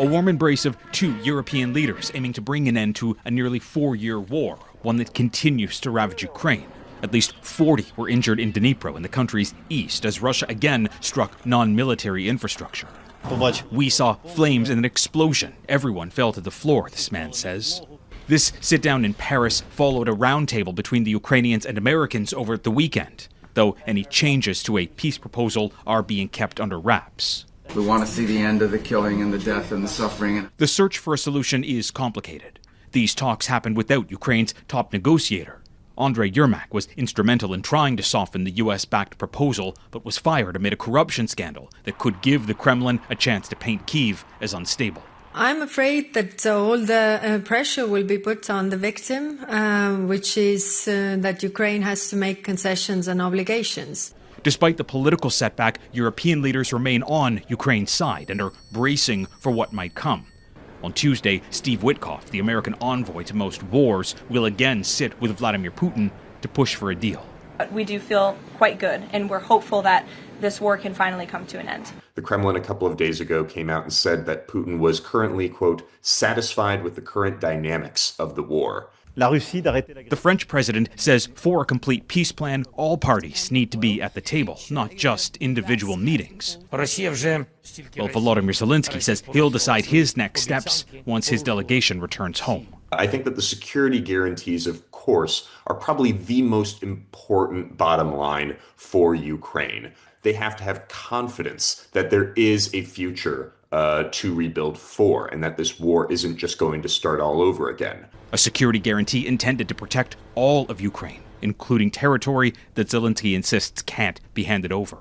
a warm embrace of two European leaders aiming to bring an end to a nearly 4-year war, one that continues to ravage Ukraine. At least 40 were injured in Dnipro in the country's east as Russia again struck non-military infrastructure. We saw flames and an explosion. Everyone fell to the floor, this man says. This sit-down in Paris followed a roundtable between the Ukrainians and Americans over the weekend, though any changes to a peace proposal are being kept under wraps. We want to see the end of the killing and the death and the suffering. The search for a solution is complicated. These talks happened without Ukraine's top negotiator. Andrei Yermak was instrumental in trying to soften the US-backed proposal, but was fired amid a corruption scandal that could give the Kremlin a chance to paint Kyiv as unstable. I'm afraid that all the pressure will be put on the victim, which is that Ukraine has to make concessions and obligations. Despite the political setback, European leaders remain on Ukraine's side and are bracing for what might come. On Tuesday, Steve Witkoff, the American envoy to most wars, will again sit with Vladimir Putin to push for a deal. We do feel quite good, and we're hopeful that this war can finally come to an end. The Kremlin a couple of days ago came out and said that Putin was currently, quote, satisfied with the current dynamics of the war. The French president says for a complete peace plan, all parties need to be at the table, not just individual meetings. Well, Volodymyr Zelenskyy says he'll decide his next steps once his delegation returns home. I think that the security guarantees, of course, are probably the most important bottom line for Ukraine. They have to have confidence that there is a future to rebuild for, and that this war isn't just going to start all over again. A security guarantee intended to protect all of Ukraine, including territory that Zelenskyy insists can't be handed over.